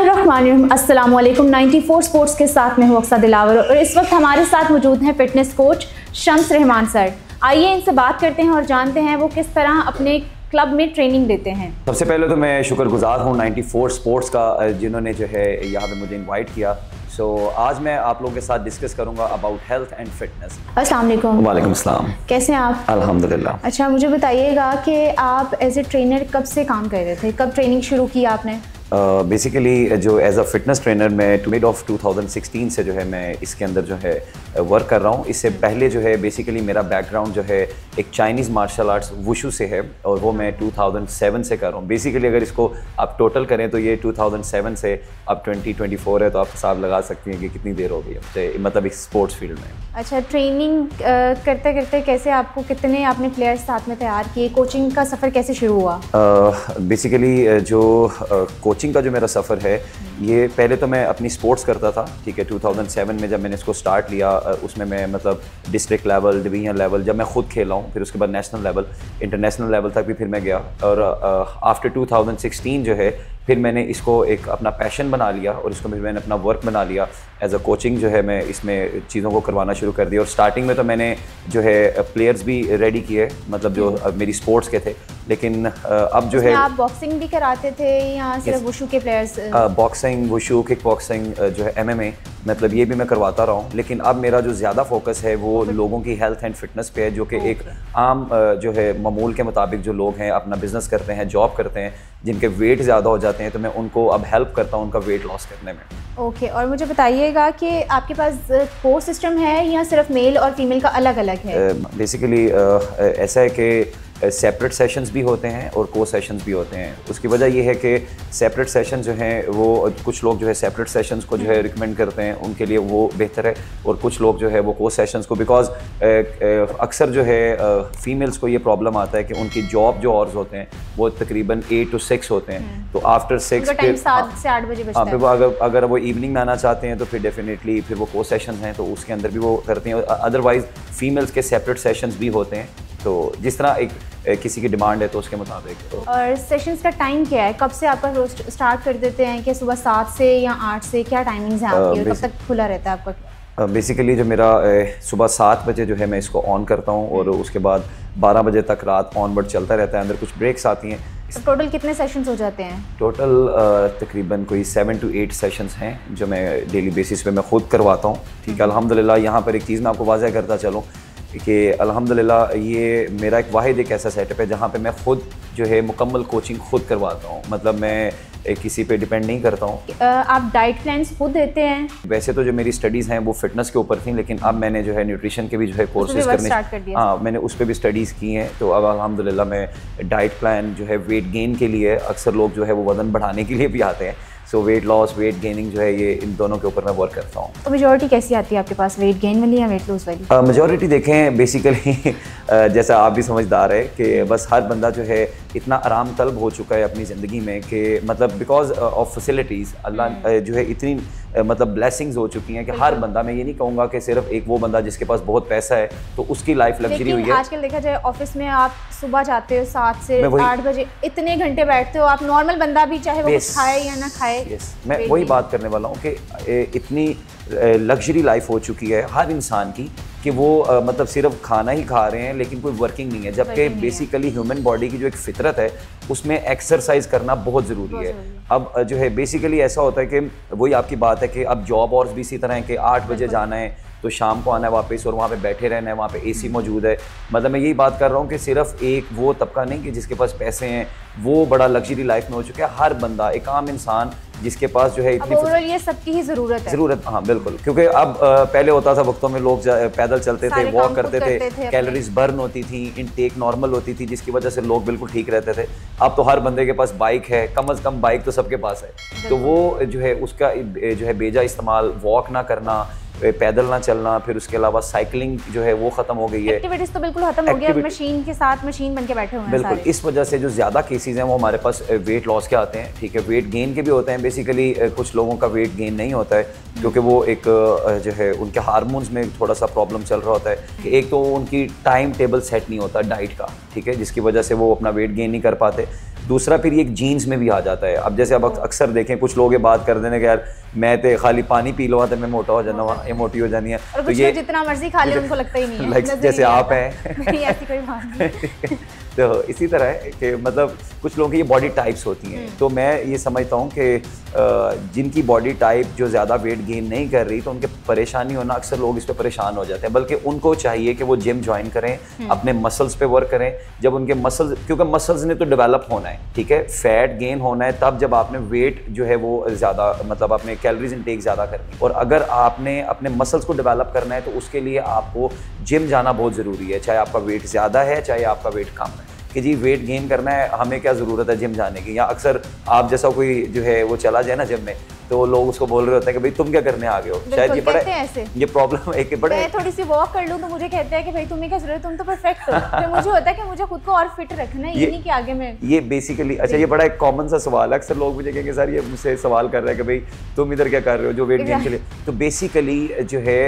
बिस्मिल्लाहिर्रहमानिर्रहीम। अस्सलाम वालेकुम। 94 स्पोर्ट्स के साथ में हूँ अक्सा दिलावर और इस वक्त हमारे साथ मौजूद हैं fitness coach Shams Rahman sir. आइए इनसे बात करते हैं और जानते हैं वो किस तरह अपने क्लब में ट्रेनिंग देते हैं। सबसे पहले तो मैं शुक्रगुजार हूँ 94 स्पोर्ट्स का जिन्होंने जो है यहाँ पे मुझे इनवाइट किया। आज मैं आप लोगों के साथ डिस्कस करूँगा अबाउट हेल्थ एंड फिटनेस। अस्सलाम वालेकुम। वालेकुम अस्सलाम। कैसे हैं आप? अल्हम्दुलिल्लाह। अच्छा, मुझे बताइएगा कि आप एज ए ट्रेनर कब से काम कर रहे थे, कब ट्रेनिंग शुरू की आपने? बेसिकली जो एज अ फिटनेस ट्रेनर मैं मिड ऑफ 2016 से जो है मैं इसके अंदर जो है वर्क कर रहा हूँ। इससे पहले जो है बेसिकली मेरा बैकग्राउंड जो है एक चाइनीज़ मार्शल आर्ट्स वुशु से है और वो मैं 2007 से कर रहा हूँ। बेसिकली अगर इसको आप टोटल करें तो ये 2007 से अब 2024 है, तो आप हिसाब लगा सकती हैं कि कितनी देर हो गई है मतलब इस स्पोर्ट्स फील्ड में। अच्छा, ट्रेनिंग करते करते कैसे आपको कितने आपने प्लेयर्स साथ में तैयार किए, कोचिंग का सफ़र कैसे शुरू हुआ? बेसिकली जो कोचिंग का जो मेरा सफ़र है ये पहले तो मैं अपनी स्पोर्ट्स करता था, ठीक है। 2007 में जब मैंने इसको स्टार्ट लिया उसमें मैं मतलब डिस्ट्रिक्ट लेवल, डिवीजन लेवल जब मैं खुद खेला हूँ, फिर उसके बाद नेशनल लेवल, इंटरनेशनल लेवल तक भी फिर मैं गया। और आफ्टर 2016 जो है फिर मैंने इसको एक अपना पैशन बना लिया और इसको फिर मैंने अपना वर्क बना लिया। एज अ कोचिंग जो है मैं इसमें चीज़ों को करवाना शुरू कर दिया। और स्टार्टिंग में तो मैंने जो है प्लेयर्स भी रेडी किए, मतलब जो मेरी स्पोर्ट्स के थे, लेकिन अब जो है आप बॉक्सिंग भी कराते थे या सिर्फ वुशु के players? Boxing, wushu, kick boxing, जो है MMA, मतलब ये भी मैं करवाता रहा हूँ। लेकिन अब मेरा जो ज़्यादा फोकस है वो लोगों की हेल्थ एंड फिटनेस पे है, जो कि एक आम जो है मामूल के मुताबिक जो लोग हैं अपना बिजनेस करते हैं, जॉब करते हैं, जिनके वेट ज़्यादा हो जाते हैं, तो मैं उनको अब हेल्प करता हूँ उनका वेट लॉस करने में। ओके, और मुझे बताइएगा कि आपके पास कोर्स सिस्टम है या सिर्फ मेल और फीमेल का अलग अलग है? बेसिकली ऐसा है कि सेपरेट सेशंस भी होते हैं और को सेशंस भी होते हैं। उसकी वजह ये है कि सेपरेट सेशन जो हैं वो कुछ लोग जो है सेपरेट सेशंस को जो है रिकमेंड करते हैं, उनके लिए वो बेहतर है। और कुछ लोग जो है वो को सेशंस को, बिकॉज अक्सर जो है फीमेल्स को ये प्रॉब्लम आता है कि उनकी जॉब जो आवर्स होते हैं वो तकरीबन 8 to 6 होते हैं, तो आफ्टर 6 टाइम 7 से 8 बजे बचता है। अगर वो इवनिंग में आना चाहते हैं तो फिर डेफिनेटली फिर वो को सेशंस हैं तो उसके अंदर भी वो करते हैं। अदरवाइज फीमेल्स के सेपरेट सेशंस भी होते हैं, तो जिस तरह एक किसी की डिमांड है तो उसके मुताबिक। तो और सेशंस का टाइम क्या है, कब से आपका रोज स्टार्ट कर देते हैं कि सुबह 7 से या 8 से, क्या टाइमिंग्स हैं आपकी, कब तक खुला रहता है आपका? बेसिकली जो मेरा सुबह 7 बजे जो है मैं इसको ऑन करता हूँ और उसके बाद 12 बजे तक रात ऑनवर्ड चलता रहता है। अंदर कुछ ब्रेक्स आती हैं। तो टोटल कितने सेशंस हो जाते हैं? टोटल तकरीबन कोई 7 to 8 सेशंस हैं जो मैं डेली बेसिस पे मैं खुद करवाता हूँ, ठीक है। अल्हम्दुलिल्लाह यहाँ पर एक चीज़ मैं आपको वाज़ह करता चलूँ कि अल्हम्दुलिल्लाह ये मेरा एक वाहिद एक ऐसा सेटअप है जहाँ पे मैं खुद जो है मुकम्मल कोचिंग खुद करवाता हूँ, मतलब मैं किसी पे डिपेंड नहीं करता हूँ। आप डाइट प्लान्स खुद देते हैं? वैसे तो जो मेरी स्टडीज़ हैं वो फिटनेस के ऊपर थी, लेकिन अब मैंने जो है न्यूट्रिशन के भी जो है कोर्सेज करने, हाँ मैंने उस पर भी स्टडीज़ की हैं। तो अब अल्हम्दुलिल्लाह मैं डाइट प्लान जो है वेट गेन के लिए, अक्सर लोग जो है वो वज़न बढ़ाने के लिए भी आते हैं, सो वेट लॉस, वेट गेनिंग जो है ये इन दोनों के ऊपर मैं वर्क करता हूँ। तो मेजॉरिटी कैसी आती है आपके पास, वेट गेन वाली या वेट लॉस वाली? मेजॉरिटी देखें बेसिकली जैसा आप भी समझदार है कि बस हर बंदा जो है इतना आराम तलब हो चुका है अपनी ज़िंदगी में कि मतलब बिकॉज ऑफ फैसिलिटीज़ अल्लाह जो है इतनी मतलब ब्लेसिंग्स हो चुकी हैं कि हर बंदा, मैं ये नहीं कहूँगा कि सिर्फ एक वो बंदा जिसके पास बहुत पैसा है तो उसकी लाइफ लग्जरी हुई है। आजकल देखा जाए ऑफिस में आप सुबह जाते हो 7 से 8 बजे, इतने घंटे बैठते हो, आप नॉर्मल बंदा भी चाहे वो कुछ खाए या ना खाए। मैं वही बात करने वाला हूँ कि इतनी लग्जरी लाइफ हो चुकी है हर इंसान की कि वो मतलब सिर्फ खाना ही खा रहे हैं लेकिन कोई वर्किंग नहीं है, जबकि बेसिकली ह्यूमन बॉडी की जो एक फितरत है उसमें एक्सरसाइज करना बहुत ज़रूरी है। अब जो है बेसिकली ऐसा होता है कि वही आपकी बात है कि अब जॉब और भी इसी तरह है कि 8 बजे जाना है तो शाम को आना है वापस और वहाँ पे बैठे रहना है, वहाँ पे AC मौजूद है। मतलब मैं यही बात कर रहा हूँ कि सिर्फ एक वो तबका नहीं कि जिसके पास पैसे हैं वो बड़ा लग्जरी लाइफ में हो चुका है, हर बंदा एक आम इंसान जिसके पास जो है इतनी ये सबकी ही ज़रूरत, हाँ बिल्कुल। क्योंकि अब पहले होता था वक्तों में लोग पैदल चलते थे, वॉक करते थे, कैलोरीज बर्न होती थी, इनटेक नॉर्मल होती थी, जिसकी वजह से लोग बिल्कुल ठीक रहते थे। अब तो हर बंदे के पास बाइक है, कम से कम बाइक तो सबके पास है, तो वो जो है उसका जो है बेजा इस्तेमाल, वॉक ना करना, पैदल ना चलना, फिर उसके अलावा साइकिलिंग जो है वो खत्म हो गई है। एक्टिविटीज तो बिल्कुल खत्म हो गया, मशीन के साथ मशीन बन के बैठे हुए हैं बिल्कुल। इस वजह से जो ज़्यादा केसेस हैं वो हमारे पास वेट लॉस के आते हैं, ठीक है। वेट गेन के भी होते हैं, बेसिकली कुछ लोगों का वेट गेन नहीं होता है क्योंकि वो एक जो है उनके हार्मोन्स में थोड़ा सा प्रॉब्लम चल रहा होता है कि एक तो उनकी टाइम टेबल सेट नहीं होता डाइट का, ठीक है, जिसकी वजह से वो अपना वेट गेन नहीं कर पाते। दूसरा फिर ये एक जीन्स में भी आ जाता है। अब जैसे अब अक्सर देखें कुछ लोग ये बात कर देने कि यार मैं तो खाली पानी पी लो तो मैं मोटा हो जाना, ये मोटी हो जानी है। तो ये जितना मर्जी खा ले उनको लगता ही नहीं है, जैसे आप हैं नहीं ऐसी कोई बात नहीं। तो इसी तरह है कि मतलब कुछ लोगों की ये बॉडी टाइप्स होती हैं। तो मैं ये समझता हूँ कि जिनकी बॉडी टाइप जो ज़्यादा वेट गेन नहीं कर रही तो उनके परेशानी होना, अक्सर लोग इस पे परेशान हो जाते हैं, बल्कि उनको चाहिए कि वो जिम ज्वाइन करें, अपने मसल्स पे वर्क करें। जब उनके मसल्स, क्योंकि मसल्स ने तो डेवलप होना है, ठीक है, फैट गेन होना है तब जब आपने वेट जो है वो ज़्यादा, मतलब आपने कैलोरीज इनटेक ज़्यादा करनी। और अगर आपने अपने मसल्स को डेवलप करना है तो उसके लिए आपको जिम जाना बहुत ज़रूरी है, चाहे आपका वेट ज़्यादा है चाहे आपका वेट कम है। कि जी वेट गेन करना है, हमें क्या ज़रूरत है जिम जाने की। या अक्सर आप जैसा कोई जो है वो चला जाए ना जिम में तो लोग उसको बोल रहे होते हैं कि भाई तुम क्या करने आ गए हो। शायद ये बड़ा ये प्रॉब्लम है कि बड़े, मैं थोड़ी सी वॉक कर लूँ तो मुझे कहते हैं कि भाई तुम्हें क्या जरूरत है, तुम तो परफेक्ट हो। फिर मुझे होता है कि मुझे खुद को और फिट रखना है, ये नहीं कि आगे में ये बेसिकली अच्छा ये बड़ा एक कॉमन सा सवाल है। अक्सर लोग मुझे कहेंगे सर ये मुझसे सवाल कर रहे हैं कि भाई तुम इधर क्या कर रहे हो जो वेट गेन के लिए। तो बेसिकली जो है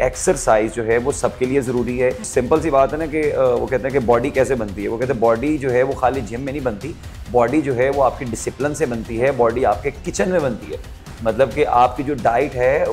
एक्सरसाइज जो है वो सबके लिए ज़रूरी है। सिंपल सी बात है ना कि वो कहते हैं कि बॉडी कैसे बनती है, वो कहते हैं बॉडी जो है वो खाली जिम में नहीं बनती, बॉडी जो है वो आपकी डिसिप्लिन से बनती है, बॉडी आपके किचन में बनती है। मतलब कि आपकी जो डाइट है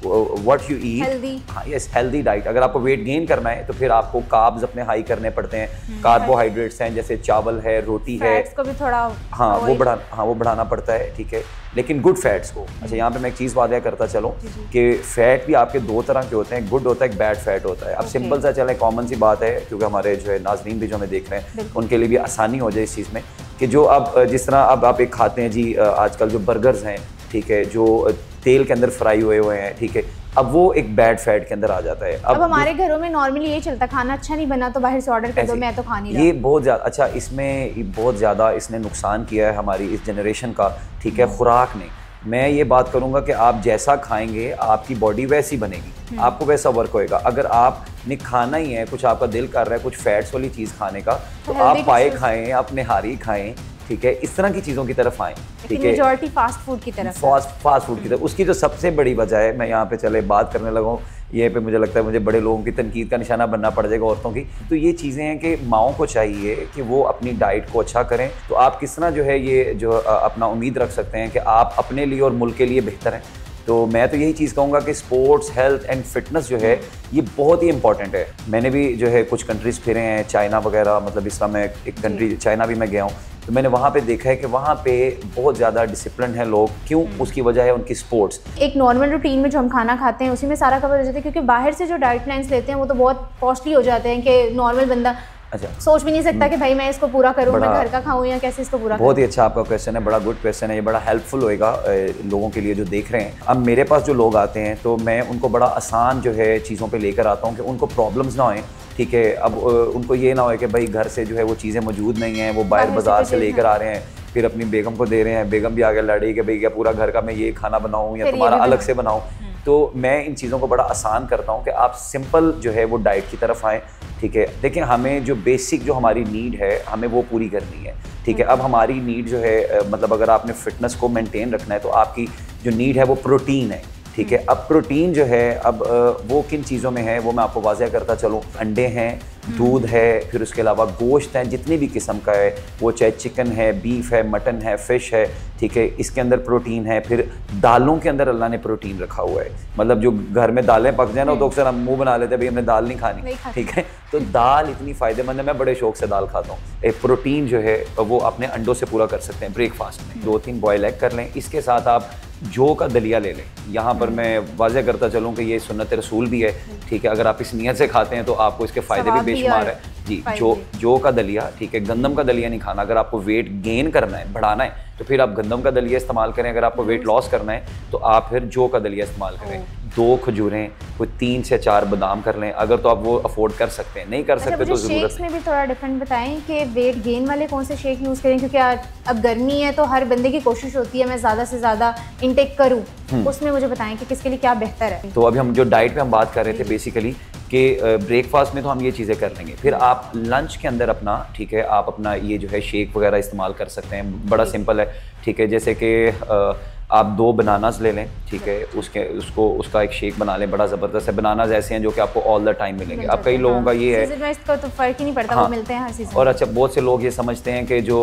व्हाट यू ईट, हाँ यस हेल्दी डाइट। अगर आपको वेट गेन करना है तो फिर आपको कार्ब्स अपने हाई करने पड़ते हैं, कार्बोहाइड्रेट्स हैं जैसे चावल है, रोटी है, को भी थोड़ा वो बढ़ाना पड़ता है, ठीक है, लेकिन गुड फैट्स को। अच्छा यहाँ पे मैं एक चीज़ वादे करता चलूँ कि फैट भी आपके दो तरह के होते हैं, गुड होता है, एक बैड फैट होता है। अब सिंपल सा चले, कॉमन सी बात है क्योंकि हमारे जो है नाज़रीन भी जो हमें देख रहे हैं उनके लिए भी आसानी हो जाए इस चीज़ में कि जो अब जिस तरह अब आप एक खाते हैं जी आजकल जो बर्गर्स हैं, ठीक है, जो तेल के अंदर फ्राई हुए हैं, ठीक है, अब वो एक बैड फैट के अंदर आ जाता है। अब हमारे घरों में नॉर्मली ये चलता है खाना अच्छा नहीं बना तो बाहर से ऑर्डर कर दो, मैं तो खा नहीं रहा। ये बहुत ज़्यादा अच्छा, इसमें बहुत ज़्यादा इसने नुकसान किया है हमारी इस जनरेशन का, ठीक है, खुराक ने। मैं ये बात करूंगा कि आप जैसा खाएंगे आपकी बॉडी वैसी बनेगी, आपको वैसा वर्क होएगा। अगर आपने खाना ही है, कुछ आपका दिल कर रहा है कुछ फैट्स वाली चीज़ खाने का, तो आप पाए खाएं, आप निहारी खाएं, ठीक है, इस तरह की चीज़ों की तरफ आएँ, ठीक है, मेजॉरिटी फास्ट फूड की तरफ, फास्ट फूड की तरफ। उसकी जो सबसे बड़ी वजह है, मैं यहाँ पे चले बात करने लगा हूँ, ये पे मुझे लगता है मुझे बड़े लोगों की तनकीद का निशाना बनना पड़ जाएगा औरतों की। तो ये चीज़ें हैं कि माओं को चाहिए कि वो अपनी डाइट को अच्छा करें। तो आप किस तरह जो है ये जो अपना उम्मीद रख सकते हैं कि आप अपने लिए और मुल्क के लिए बेहतर हैं। तो मैं तो यही चीज़ कहूँगा कि स्पोर्ट्स, हेल्थ एंड फिटनेस जो है ये बहुत ही इंपॉर्टेंट है। मैंने भी जो है कुछ कंट्रीज़ फिरे हैं, चाइना वगैरह, मतलब इस तरह मैं एक कंट्री चाइना भी मैं गया हूँ, तो मैंने वहाँ पे देखा है कि वहाँ पे बहुत ज़्यादा डिसिप्लिन है लोग। क्यों? उसकी वजह है उनकी स्पोर्ट्स। एक नॉर्मल रूटीन में जो हम खाना खाते हैं उसी में सारा कवर हो जाता है, क्योंकि बाहर से जो डाइट प्लान्स लेते हैं वो तो बहुत कॉस्टली हो जाते हैं कि नॉर्मल बंदा सोच भी नहीं सकता कि भाई मैं इसको पूरा करूँ, मैं घर का खाऊं या कैसे इसको पूरा करूं। बहुत ही अच्छा आपका क्वेश्चन है, बड़ा गुड क्वेश्चन है, ये बड़ा हेल्पफुल होएगा लोगों के लिए जो देख रहे हैं। अब मेरे पास जो लोग आते हैं तो मैं उनको बड़ा आसान जो है चीज़ों पे लेकर आता हूँ कि उनको प्रॉब्लम्स ना होएं, ठीक है। अब उनको ये ना हो कि भाई घर से जो है वो चीज़ें मौजूद नहीं हैं, वो बाहर बाजार से लेकर आ रहे हैं, फिर अपनी बेगम को दे रहे हैं, बेगम भी आगे लड़ी कि भाई क्या पूरा घर का मैं ये खाना बनाऊँ या तुम्हारा अलग से बनाऊँ। तो मैं इन चीज़ों को बड़ा आसान करता हूँ कि आप सिंपल जो है वो डाइट की तरफ आएँ, ठीक है। देखिए हमें जो बेसिक जो हमारी नीड है हमें वो पूरी करनी है, ठीक है। अब हमारी नीड जो है मतलब अगर आपने फिटनेस को मेंटेन रखना है तो आपकी जो नीड है वो प्रोटीन है, ठीक है। अब प्रोटीन जो है अब वो किन चीज़ों में है वो मैं आपको वाज़ह करता चलूँ। अंडे हैं, दूध है, फिर उसके अलावा गोश्त है जितनी भी किस्म का है, वो चाहे चिकन है, बीफ है, मटन है, फ़िश है, ठीक है, इसके अंदर प्रोटीन है। फिर दालों के अंदर अल्लाह ने प्रोटीन रखा हुआ है, मतलब जो घर में दालें पक जाए ना तो अक्सर हम मुँह बना लेते हैं भाई हमने दाल नहीं खानी, ठीक है। तो दाल इतनी फ़ायदेमंद है, मैं बड़े शौक से दाल खाता हूँ। एक प्रोटीन जो है वो अपने अंडों से पूरा कर सकते हैं ब्रेकफास्ट में। 2-3 बॉयल एग कर लें, इसके साथ आप जौ का दलिया ले लें। यहाँ पर मैं वाज़ह करता चलूँ कि ये सुन्नत रसूल भी है, ठीक है। अगर आप इस नियत से खाते हैं तो आपको इसके फ़ायदे भी बेशुमार है जी। जौ का दलिया, ठीक है, गंदम का दलिया नहीं खाना। अगर आपको वेट गेन करना है, बढ़ाना है, तो फिर आप गंदम का दलिया इस्तेमाल करें। अगर आपको वेट लॉस करना है तो आप फिर जौ का दलिया इस्तेमाल करें। 2 खजूरें, कोई 3 से 4 बादाम कर लें, अगर तो आप वो अफोर्ड कर सकते हैं, नहीं कर सकते तो ज़रूरत शेक्स में भी थोड़ा डिफरेंट बताएं कि वेट गेन वाले कौन से शेक यूज़ करें, क्योंकि अब गर्मी है तो हर बंदे की कोशिश होती है मैं ज़्यादा से ज़्यादा इंटेक करूँ, उसमें मुझे बताएं कि किसके लिए क्या बेहतर है। तो अभी हम जो डाइट पे हम बात कर रहे थे बेसिकली कि ब्रेकफास्ट में तो हम ये चीज़ें कर लेंगे, फिर आप लंच के अंदर अपना, ठीक है, आप अपना ये जो है शेक वगैरह इस्तेमाल कर सकते हैं, बड़ा सिंपल है, ठीक है। जैसे कि आप 2 बनानास ले लें, ठीक है, उसका एक शेक बना लें, बड़ा ज़बरदस्त है। बनानास ऐसे हैं जो कि आपको ऑल द टाइम मिलेंगे। अब कई लोगों का ये है, सीजन में इसका तो फ़र्क ही नहीं पड़ता, वो मिलते हैं हर सीजन। और अच्छा, बहुत से लोग ये समझते हैं कि जो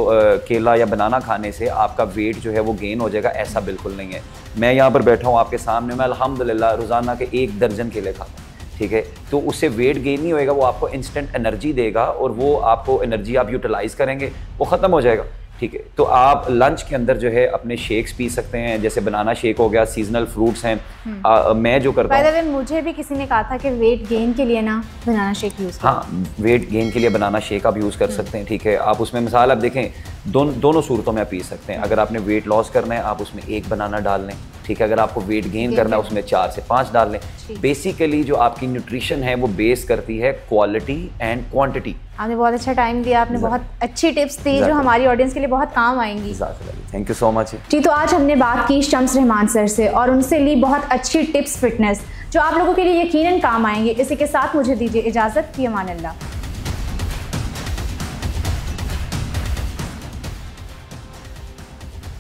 केला या बनाना खाने से आपका वेट जो है वो गेन हो जाएगा, ऐसा बिल्कुल नहीं है। मैं यहाँ पर बैठा हूँ आपके सामने, मैं अल्हम्दुलिल्लाह रोज़ाना के 1 दर्जन केले खाता हूँ, ठीक है। तो उससे वेट गेन नहीं होएगा, वो आपको इंस्टेंट एनर्जी देगा, और वो आपको एनर्जी आप यूटिलाइज करेंगे, वो ख़त्म हो जाएगा, ठीक है। तो आप लंच के अंदर जो है अपने शेक्स पी सकते हैं, जैसे बनाना शेक हो गया, सीजनल फ्रूट्स हैं। मैं जो करता हूँ, मुझे भी किसी ने कहा था कि वेट गेन के लिए ना बनाना शेक यूज़ करें। हाँ, वेट गेन के लिए बनाना शेक आप यूज़ कर सकते हैं, ठीक है। आप उसमें मिसाल आप देखें, दोनों सूरतों में आप पी सकते हैं। अगर आपने वेट लॉस करना है, आप उसमें 1 बनाना डाल लें, ठीक है। अगर आपको वेट गेन करना है, उसमें 4 से 5 डाल लें। बेसिकली जो आपकी न्यूट्रिशन है वो बेस करती है क्वालिटी एंड क्वांटिटी। आपने बहुत अच्छा टाइम दिया, आपने बहुत अच्छी टिप्स दी जो हमारी ऑडियंस के लिए बहुत काम आएंगी। थैंक यू सो मच जी। तो आज हमने बात की शम्स रहमान सर से और उनसे ली बहुत अच्छी टिप्स फिटनेस जो आप लोगों के लिए यकीनन काम आएंगे। इसी के साथ मुझे दीजिए इजाज़त, फी अमान अल्लाह।